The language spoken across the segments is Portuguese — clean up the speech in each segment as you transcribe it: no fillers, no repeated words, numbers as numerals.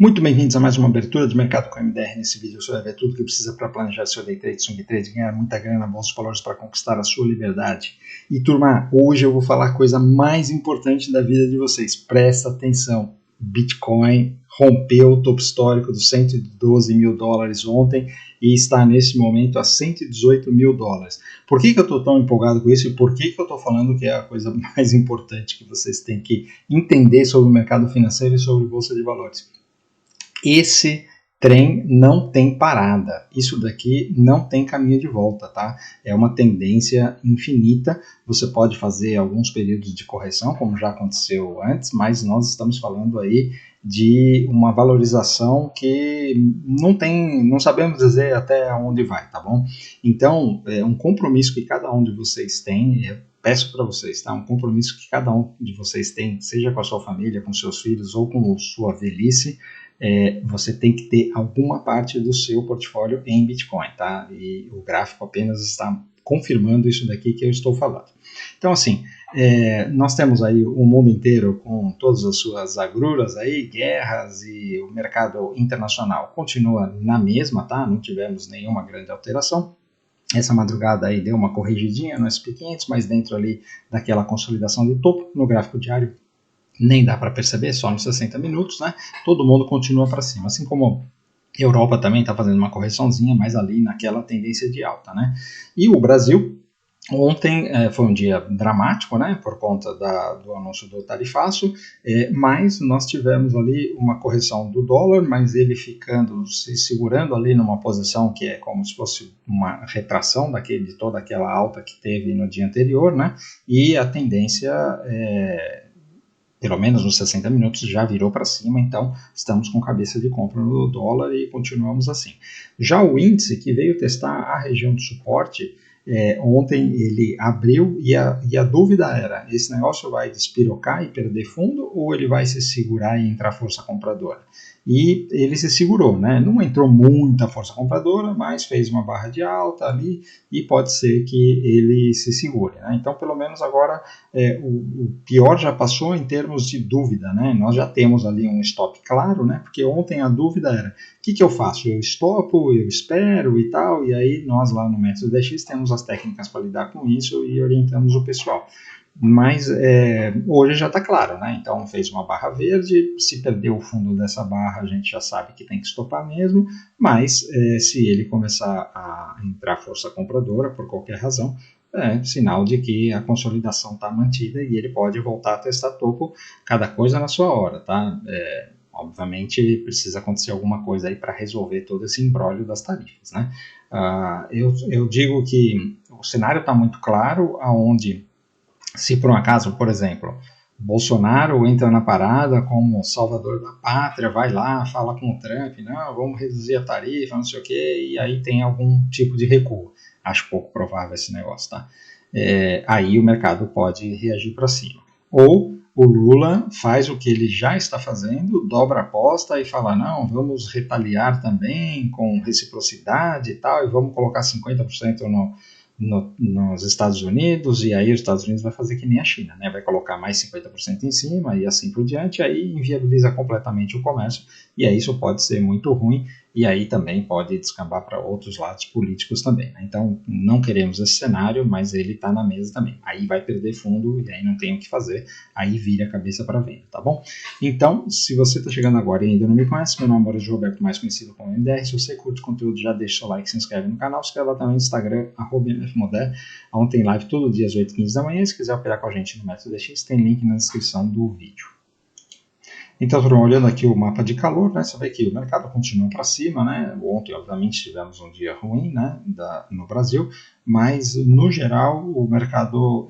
Muito bem-vindos a mais uma abertura de mercado com MDR. Nesse vídeo você vai ver tudo que precisa para planejar seu day trade, swing trade, ganhar muita grana na bolsa de valores para conquistar a sua liberdade. E turma, hoje eu vou falar a coisa mais importante da vida de vocês. Presta atenção. Bitcoin rompeu o topo histórico dos 112 mil dólares ontem e está nesse momento a 118 mil dólares. Por que eu estou tão empolgado com isso e por que eu estou falando que é a coisa mais importante que vocês têm que entender sobre o mercado financeiro e sobre bolsa de valores? Esse trem não tem parada, isso daqui não tem caminho de volta, tá? É uma tendência infinita, você pode fazer alguns períodos de correção, como já aconteceu antes, mas nós estamos falando aí de uma valorização que não sabemos dizer até onde vai, tá bom? Então, é um compromisso que cada um de vocês tem, peço para vocês, tá? Um compromisso que cada um de vocês tem, seja com a sua família, com seus filhos ou com sua velhice, você tem que ter alguma parte do seu portfólio em Bitcoin, tá? E o gráfico apenas está confirmando isso daqui que eu estou falando. Então, assim, nós temos aí o mundo inteiro com todas as suas agruras aí, guerras, e o mercado internacional continua na mesma, tá? Não tivemos nenhuma grande alteração. Essa madrugada aí deu uma corrigidinha no SP500, mas dentro ali daquela consolidação de topo, no gráfico diário nem dá para perceber, só nos 60 minutos, né? Todo mundo continua para cima, assim como a Europa também está fazendo uma correçãozinha, mas ali naquela tendência de alta, né? E o Brasil, ontem foi um dia dramático, né, por conta do anúncio do tarifaço, mas nós tivemos ali uma correção do dólar, mas ele se segurando ali numa posição que é como se fosse uma retração de toda aquela alta que teve no dia anterior, né, e a tendência pelo menos nos 60 minutos, já virou para cima, então estamos com cabeça de compra no dólar e continuamos assim. Já o índice, que veio testar a região de suporte, ontem ele abriu e a dúvida era, esse negócio vai despirocar e perder fundo ou ele vai se segurar e entrar força compradora? E ele se segurou, né? Não entrou muita força compradora, mas fez uma barra de alta ali e pode ser que ele se segure, né? Então, pelo menos agora o pior já passou em termos de dúvida, né? Nós já temos ali um stop claro, né? Porque ontem a dúvida era, o que eu faço? Eu estopo, eu espero e tal, e aí nós lá no Método DX temos as técnicas para lidar com isso e orientamos o pessoal. Mas hoje já está claro, né? Então fez uma barra verde, se perdeu o fundo dessa barra a gente já sabe que tem que estopar mesmo, mas se ele começar a entrar força compradora por qualquer razão, é sinal de que a consolidação está mantida e ele pode voltar a testar topo, cada coisa na sua hora, tá? Obviamente precisa acontecer alguma coisa aí para resolver todo esse imbróglio das tarifas, né? Eu digo que o cenário está muito claro, aonde se por um acaso, por exemplo, Bolsonaro entra na parada como salvador da pátria, vai lá, fala com o Trump, não, vamos reduzir a tarifa, não sei o quê, e aí tem algum tipo de recuo. Acho pouco provável esse negócio, tá? Aí o mercado pode reagir para cima. Ou o Lula faz o que ele já está fazendo, dobra a aposta e fala, não, vamos retaliar também com reciprocidade e tal, e vamos colocar 50% nos Estados Unidos, e aí os Estados Unidos vai fazer que nem a China, né? Vai colocar mais 50% em cima e assim por diante, aí inviabiliza completamente o comércio, e aí isso pode ser muito ruim, e aí também pode descambar para outros lados políticos também, né? Então não queremos esse cenário, mas ele está na mesa também. Aí vai perder fundo e aí não tem o que fazer, aí vira a cabeça para venda, tá bom? Então, se você está chegando agora e ainda não me conhece, meu nome é Roberto, mais conhecido como MDR. Se você curte o conteúdo, já deixa o like, se inscreve no canal, se inscreve lá também no Instagram, @mfmoder, onde tem live todo dia às 8h15 da manhã. Se quiser operar com a gente no Método DX, tem link na descrição do vídeo. Então, olhando aqui o mapa de calor, né, você vê que o mercado continua para cima, né? Ontem, obviamente, tivemos um dia ruim, né, no Brasil, mas, no geral, o mercado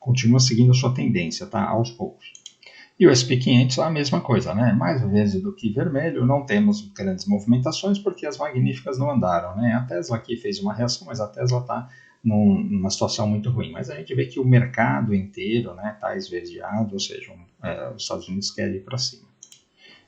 continua seguindo a sua tendência, tá, aos poucos. E o SP500 a mesma coisa, né? Mais verde do que vermelho, não temos grandes movimentações porque as magníficas não andaram, né? A Tesla aqui fez uma reação, mas a Tesla está numa situação muito ruim. Mas a gente vê que o mercado inteiro está esverdeado, ou seja, os Estados Unidos querem ir para cima.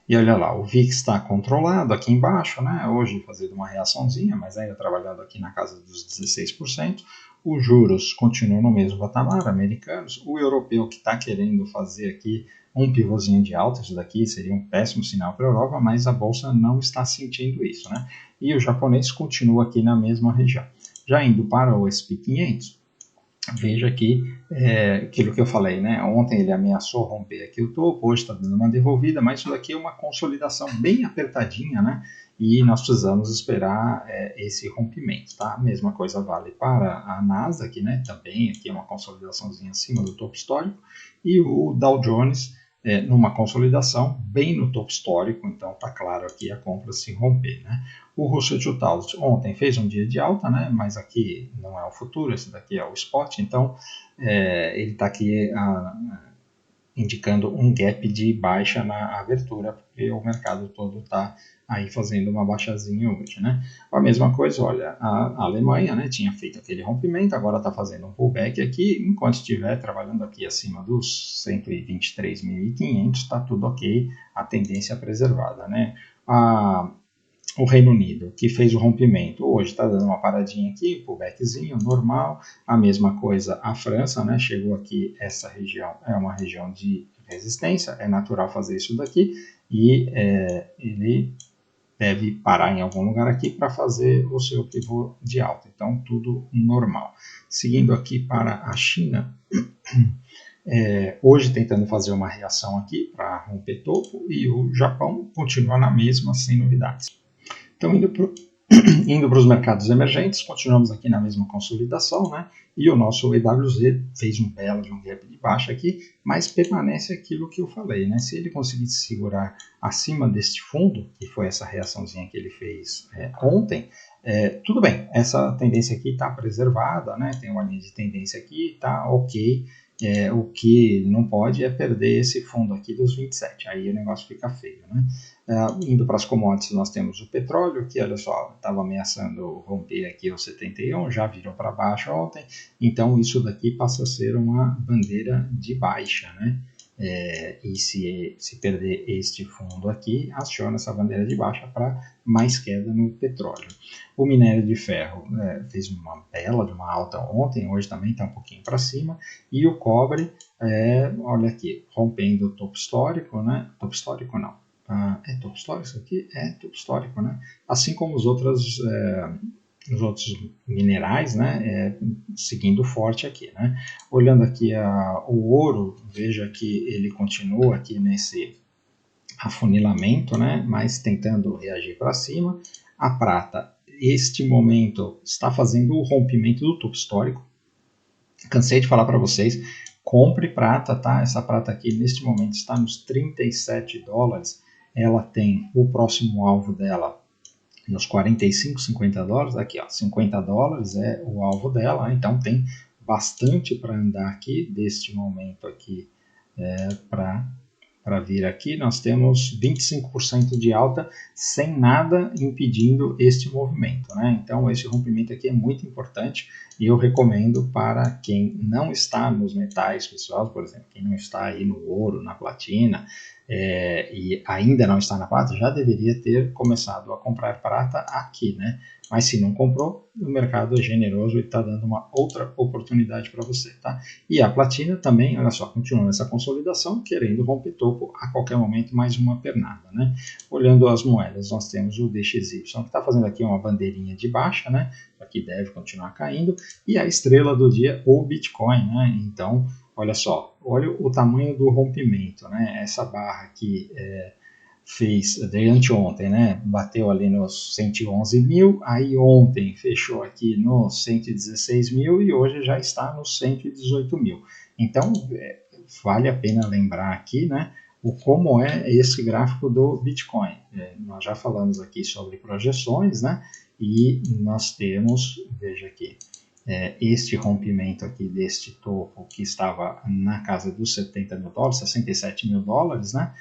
E olha lá, o VIX está controlado aqui embaixo, né? Hoje fazendo uma reaçãozinha, mas ainda trabalhando aqui na casa dos 16%. Os juros continuam no mesmo patamar, americanos. O europeu que está querendo fazer aqui um pivôzinho de alta, isso daqui seria um péssimo sinal para a Europa, mas a Bolsa não está sentindo isso, né? E o japonês continua aqui na mesma região. Já indo para o S&P 500, veja aqui aquilo que eu falei, né? Ontem ele ameaçou romper aqui o topo, hoje está dando uma devolvida, mas isso daqui é uma consolidação bem apertadinha, né? E nós precisamos esperar esse rompimento, tá? A mesma coisa vale para a Nasdaq, né? Também aqui é uma consolidaçãozinha acima do topo histórico, e o Dow Jones numa consolidação bem no topo histórico, então está claro aqui a compra se romper, né? O Russell 2000 ontem fez um dia de alta, né? Mas aqui não é o futuro, esse daqui é o spot, então ele está aqui indicando um gap de baixa na abertura, porque o mercado todo está aí fazendo uma baixazinha hoje, né? A mesma coisa, olha, a Alemanha, né, tinha feito aquele rompimento, agora está fazendo um pullback aqui, enquanto estiver trabalhando aqui acima dos 123.500, está tudo ok, a tendência preservada, né? O Reino Unido, que fez o rompimento, hoje está dando uma paradinha aqui, pullbackzinho, normal. A mesma coisa a França, né? Chegou aqui, essa região é uma região de resistência, é natural fazer isso daqui, e ele deve parar em algum lugar aqui para fazer o seu pivô de alta. Então, tudo normal. Seguindo aqui para a China, hoje tentando fazer uma reação aqui para romper topo, e o Japão continua na mesma, sem novidades. Então, indo para os mercados emergentes, continuamos aqui na mesma consolidação, né? E o nosso EWZ fez um belo de um gap de baixa aqui, mas permanece aquilo que eu falei, né? Se ele conseguir se segurar acima deste fundo, que foi essa reaçãozinha que ele fez ontem, tudo bem, essa tendência aqui está preservada, né? Tem uma linha de tendência aqui, está ok. O que não pode é perder esse fundo aqui dos 27, aí o negócio fica feio, né? Indo para as commodities, nós temos o petróleo, que olha só, estava ameaçando romper aqui o 71, já virou para baixo ontem, então isso daqui passa a ser uma bandeira de baixa, né? E se perder este fundo aqui, aciona essa bandeira de baixa para mais queda no petróleo. O minério de ferro fez uma bela de uma alta ontem, hoje também está um pouquinho para cima, e o cobre, olha aqui, rompendo o topo histórico, né? Topo histórico não. É topo histórico isso aqui? É topo histórico, né? Assim como os outros minerais, né, seguindo forte aqui, né? Olhando aqui o ouro, veja que ele continua aqui nesse afunilamento, né, mas tentando reagir para cima. A prata, este momento, está fazendo o rompimento do topo histórico. Cansei de falar para vocês, compre prata, tá? Essa prata aqui, neste momento, está nos 37 dólares. Ela tem o próximo alvo dela nos 45, 50 dólares, aqui ó, 50 dólares é o alvo dela, então tem bastante para andar aqui, deste momento aqui para vir aqui, nós temos 25% de alta sem nada impedindo este movimento, né? Então esse rompimento aqui é muito importante e eu recomendo para quem não está nos metais preciosos, por exemplo, quem não está aí no ouro, na platina, e ainda não está na prata, já deveria ter começado a comprar prata aqui, né? Mas se não comprou, o mercado é generoso e está dando uma outra oportunidade para você, tá? E a platina também, olha só, continua nessa consolidação, querendo romper topo a qualquer momento, mais uma pernada, né? Olhando as moedas, nós temos o DXY, que está fazendo aqui uma bandeirinha de baixa, né? Aqui deve continuar caindo, e a estrela do dia, o Bitcoin, né? Então, olha só, olha o tamanho do rompimento, né? Essa barra aqui fez de anteontem, né? Bateu ali nos 111 mil, aí ontem fechou aqui nos 116 mil e hoje já está nos 118 mil. Então, vale a pena lembrar aqui, né? Como é esse gráfico do Bitcoin. Nós já falamos aqui sobre projeções, né? E nós temos, veja aqui, este rompimento aqui deste topo que estava na casa dos 70 mil dólares, 67 mil dólares, né?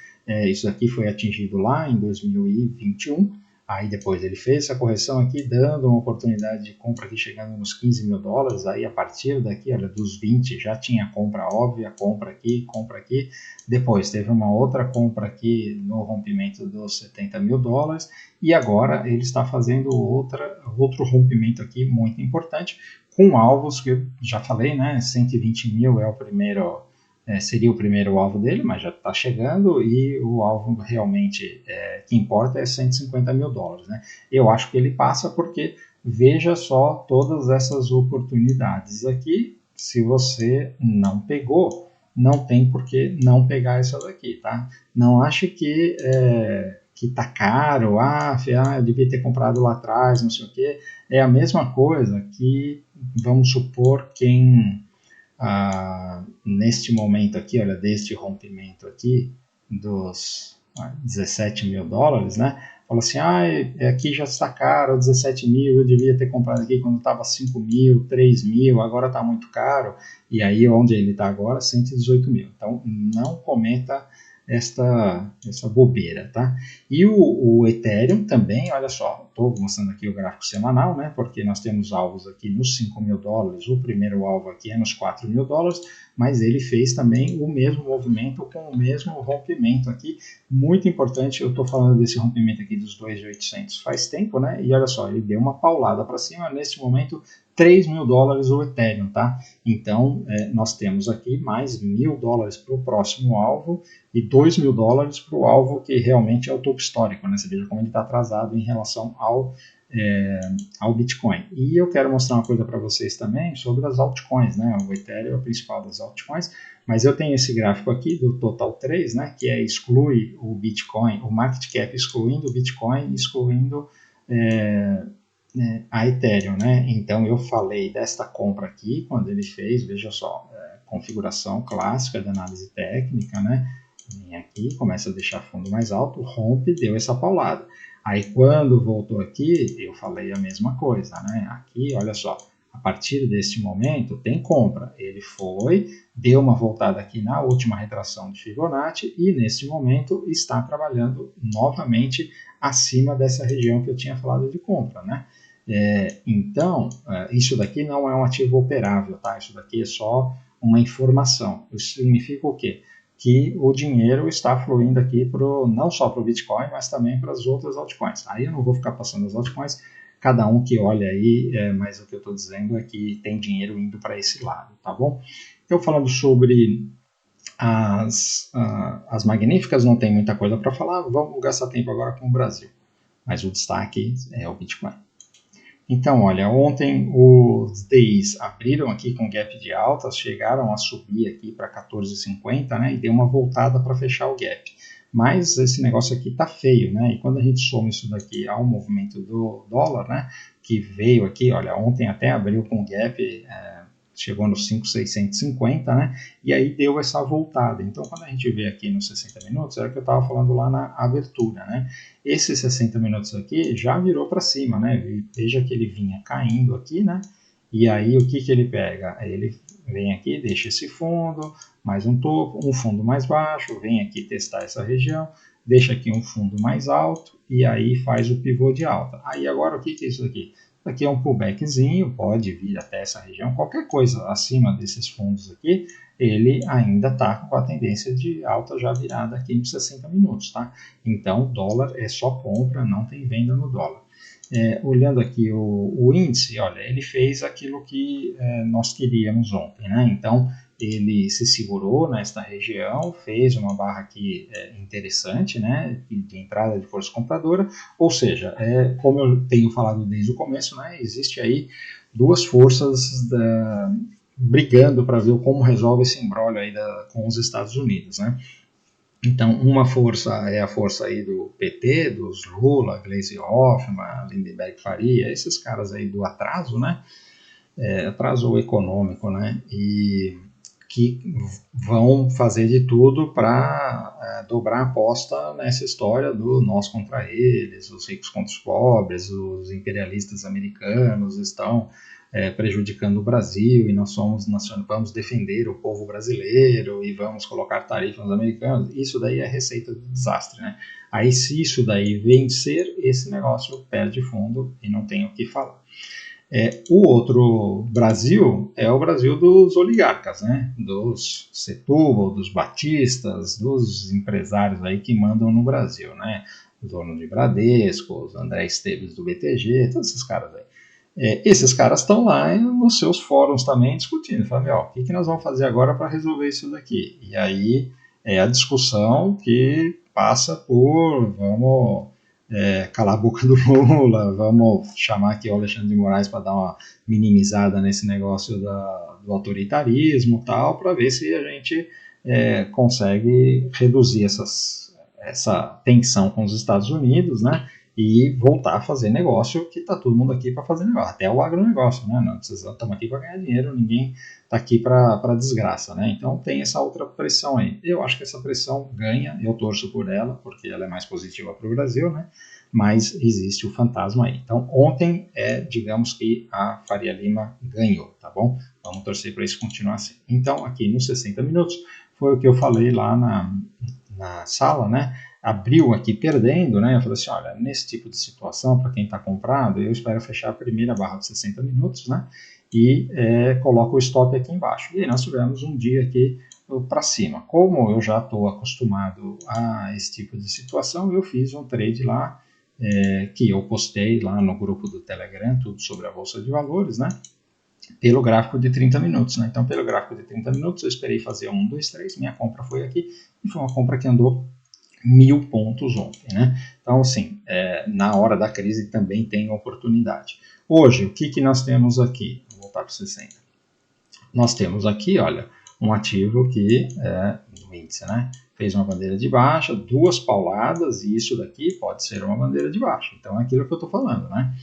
Isso aqui foi atingido lá em 2021, aí depois ele fez essa correção aqui, dando uma oportunidade de compra aqui chegando nos 15 mil dólares, aí a partir daqui, olha, dos 20 já tinha compra óbvia, compra aqui, depois teve uma outra compra aqui no rompimento dos 70 mil dólares, e agora ele está fazendo outro rompimento aqui muito importante, com alvos que eu já falei, né? 120 mil é o primeiro seria o primeiro alvo dele, mas já está chegando, e o alvo realmente que importa é 150 mil dólares. Né? Eu acho que ele passa porque veja só todas essas oportunidades aqui. Se você não pegou, não tem por que não pegar essa daqui, tá? Não ache que tá caro, eu devia ter comprado lá atrás, não sei o que. É a mesma coisa que, vamos supor, quem neste momento aqui, olha, deste rompimento aqui, dos 17 mil dólares, né? Fala assim, aqui já está caro, 17 mil, eu devia ter comprado aqui quando estava 5 mil, 3 mil, agora está muito caro. E aí, onde ele está agora, 118 mil. Então, não cometa essa bobeira, tá? E o Ethereum também, olha só, estou mostrando aqui o gráfico semanal, né? Porque nós temos alvos aqui nos 5 mil dólares, o primeiro alvo aqui é nos 4 mil dólares, mas ele fez também o mesmo movimento com o mesmo rompimento aqui. Muito importante, eu estou falando desse rompimento aqui dos 2.800 faz tempo, né? E olha só, ele deu uma paulada para cima, neste momento 3 mil dólares o Ethereum, tá? Então, nós temos aqui mais 1.000 dólares para o próximo alvo e 2 mil dólares para o alvo que realmente é o topo histórico, né? Você veja como ele está atrasado em relação ao Bitcoin. E eu quero mostrar uma coisa para vocês também sobre as altcoins, né? O Ethereum é o principal das altcoins, mas eu tenho esse gráfico aqui do Total 3, né? Que exclui o Bitcoin, o market cap excluindo o Bitcoin, excluindo a Ethereum, né? Então eu falei desta compra aqui quando ele fez, veja só, configuração clássica de análise técnica, né? Vem aqui, começa a deixar fundo mais alto, rompe, deu essa paulada. Aí quando voltou aqui, eu falei a mesma coisa, né? Aqui, olha só, a partir deste momento tem compra. Ele foi, deu uma voltada aqui na última retração de Fibonacci e neste momento está trabalhando novamente acima dessa região que eu tinha falado de compra, né? Então, isso daqui não é um ativo operável, tá? Isso daqui é só uma informação. Isso significa o quê? Que o dinheiro está fluindo aqui não só para o Bitcoin, mas também para as outras altcoins. Aí eu não vou ficar passando as altcoins, cada um que olha aí, mas o que eu estou dizendo é que tem dinheiro indo para esse lado, tá bom? Então, falando sobre as magníficas, não tem muita coisa para falar, vamos gastar tempo agora com o Brasil. Mas o destaque é o Bitcoin. Então, olha, ontem os DIs abriram aqui com gap de altas, chegaram a subir aqui para 14,50, né, e deu uma voltada para fechar o gap. Mas esse negócio aqui tá feio, né, e quando a gente soma isso daqui ao movimento do dólar, né, que veio aqui, olha, ontem até abriu com gap, chegou nos 5.650, né? E aí deu essa voltada. Então, quando a gente vê aqui nos 60 minutos, era o que eu estava falando lá na abertura, né? Esses 60 minutos aqui já virou para cima, né? Veja que ele vinha caindo aqui, né? E aí o que ele pega? Ele vem aqui, deixa esse fundo, mais um topo, um fundo mais baixo, vem aqui testar essa região, deixa aqui um fundo mais alto e aí faz o pivô de alta. Aí agora o que é isso aqui? Aqui é um pullbackzinho, pode vir até essa região, qualquer coisa acima desses fundos aqui, ele ainda está com a tendência de alta já virada aqui nos 60 minutos, tá? Então, dólar é só compra, não tem venda no dólar. Olhando aqui o índice, olha, ele fez aquilo que nós queríamos ontem, né? Então, ele se segurou nesta região, fez uma barra aqui interessante, né, de entrada de força compradora, ou seja, como eu tenho falado desde o começo, né, existe aí duas forças brigando para ver como resolve esse imbróglio aí com os Estados Unidos, né. Então, uma força é a força aí do PT, dos Lula, Gleisi Hoffmann, Lindenberg Faria, esses caras aí do atraso, né, atraso econômico, né, e que vão fazer de tudo para dobrar a aposta nessa história do nós contra eles, os ricos contra os pobres, os imperialistas americanos estão prejudicando o Brasil e nós vamos defender o povo brasileiro e vamos colocar tarifas nos americanos. Isso daí é receita do desastre, né? Aí se isso daí vencer, esse negócio perde fundo e não tem o que falar. O outro Brasil é o Brasil dos oligarcas, né? Dos Setúbal, dos batistas, dos empresários aí que mandam no Brasil, né? O dono de Bradesco, os André Esteves do BTG, todos esses caras aí. Esses caras estão lá nos seus fóruns também discutindo, falando, o que nós vamos fazer agora para resolver isso daqui? E aí é a discussão que passa por, vamos calar a boca do Lula, vamos chamar aqui o Alexandre de Moraes para dar uma minimizada nesse negócio do autoritarismo e tal, para ver se a gente consegue reduzir essa tensão com os Estados Unidos, né? E voltar a fazer negócio, que está todo mundo aqui para fazer negócio, até o agronegócio, né? Nós estamos aqui para ganhar dinheiro, ninguém está aqui para desgraça, né? Então tem essa outra pressão aí. Eu acho que essa pressão ganha, eu torço por ela, porque ela é mais positiva para o Brasil, né? Mas existe o fantasma aí. Então ontem digamos que a Faria Lima ganhou, tá bom? Vamos torcer para isso continuar assim. Então aqui nos 60 minutos foi o que eu falei lá na sala, né? Abriu aqui perdendo, né? Eu falei assim, olha, nesse tipo de situação, para quem está comprado, eu espero fechar a primeira barra de 60 minutos, né? E coloco o stop aqui embaixo. E aí nós tivemos um dia aqui para cima. Como eu já estou acostumado a esse tipo de situação, eu fiz um trade lá, que eu postei lá no grupo do Telegram, tudo sobre a Bolsa de Valores, né? Pelo gráfico de 30 minutos, né? Então, pelo gráfico de 30 minutos, eu esperei fazer 1, 2, 3, minha compra foi aqui, e foi uma compra que andou 1000 pontos ontem, né? Então, assim, na hora da crise também tem oportunidade. Hoje, o que nós temos aqui? Vou voltar para o 60. Nós temos aqui, olha, um ativo que no índice, né? Fez uma bandeira de baixa, 2 pauladas, e isso daqui pode ser uma bandeira de baixa. Então, é aquilo que eu estou falando, né?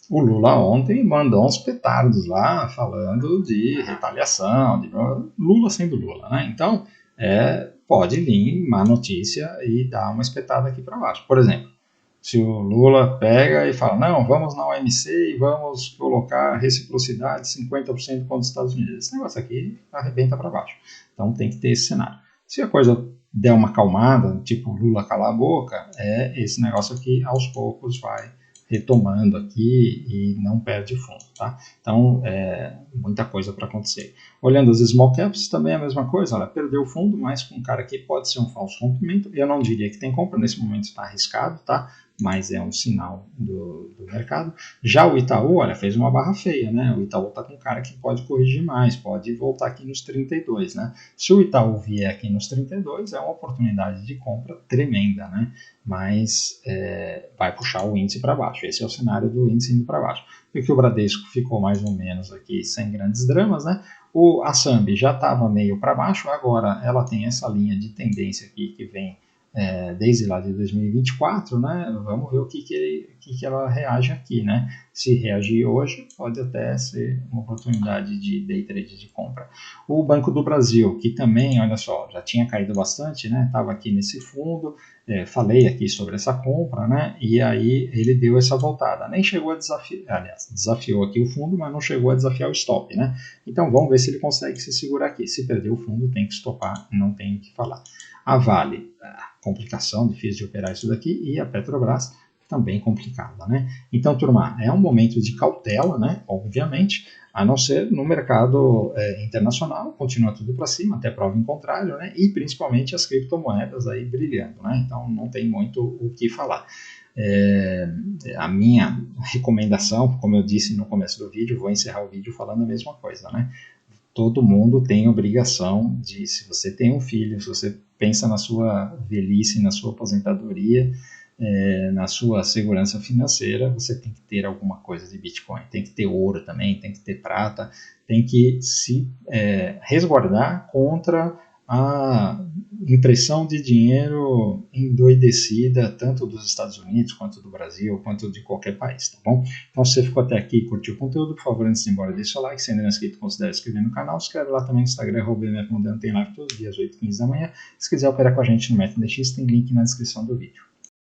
O Lula ontem mandou uns petardos lá, falando de retaliação, de Lula sendo Lula, né? Então, pode vir má notícia e dar uma espetada aqui para baixo. Por exemplo, se o Lula pega e fala, não, vamos na OMC e vamos colocar reciprocidade 50% contra os Estados Unidos. Esse negócio aqui arrebenta para baixo. Então tem que ter esse cenário. Se a coisa der uma acalmada, tipo Lula calar a boca, esse negócio aqui aos poucos vai retomando aqui e não perde fundo, tá? Então, muita coisa para acontecer. Olhando as small caps, também é a mesma coisa, olha, perdeu o fundo, mas com um cara aqui pode ser um falso rompimento. Eu não diria que tem compra, nesse momento está arriscado, tá? Mas é um sinal do mercado. Já o Itaú, olha, fez uma barra feia, né? O Itaú está com um cara que pode corrigir mais, pode voltar aqui nos 32, né? Se o Itaú vier aqui nos 32, é uma oportunidade de compra tremenda, né? Mas vai puxar o índice para baixo. Esse é o cenário do índice indo para baixo. Porque o Bradesco ficou mais ou menos aqui sem grandes dramas, né? A Sambi já estava meio para baixo, agora ela tem essa linha de tendência aqui que vem desde lá de 2024, né? Vamos ver o que ela reage aqui, né? Se reagir hoje, pode até ser uma oportunidade de day trade de compra. O Banco do Brasil, que também, olha só, já tinha caído bastante, né? Estava aqui nesse fundo, falei aqui sobre essa compra, né? E aí ele deu essa voltada. Nem chegou a desafiar, aliás, desafiou aqui o fundo, mas não chegou a desafiar o stop, né? Então vamos ver se ele consegue se segurar aqui. Se perder o fundo, tem que stopar, não tem o que falar. A Vale, complicação, difícil de operar isso daqui, e a Petrobras, também complicada, né? Então, turma, é um momento de cautela, né? Obviamente, a não ser no mercado internacional, continua tudo para cima, até prova em contrário, né? E principalmente as criptomoedas aí brilhando, né? Então, não tem muito o que falar. A minha recomendação, como eu disse no começo do vídeo, vou encerrar o vídeo falando a mesma coisa, né? Todo mundo tem obrigação de, se você tem um filho, se você pensa na sua velhice, na sua aposentadoria, na sua segurança financeira, você tem que ter alguma coisa de Bitcoin. Tem que ter ouro também, tem que ter prata, tem que se resguardar contra a impressão de dinheiro endoidecida, tanto dos Estados Unidos, quanto do Brasil, quanto de qualquer país, tá bom? Então, se você ficou até aqui e curtiu o conteúdo, por favor, antes de ir embora, deixa o like, se ainda não é inscrito, considere inscrever no canal, se inscreve lá também no Instagram, @mfmodano, tem live todos os dias, 8h15 da manhã. Se quiser operar com a gente no MetaMX, tem link na descrição do vídeo.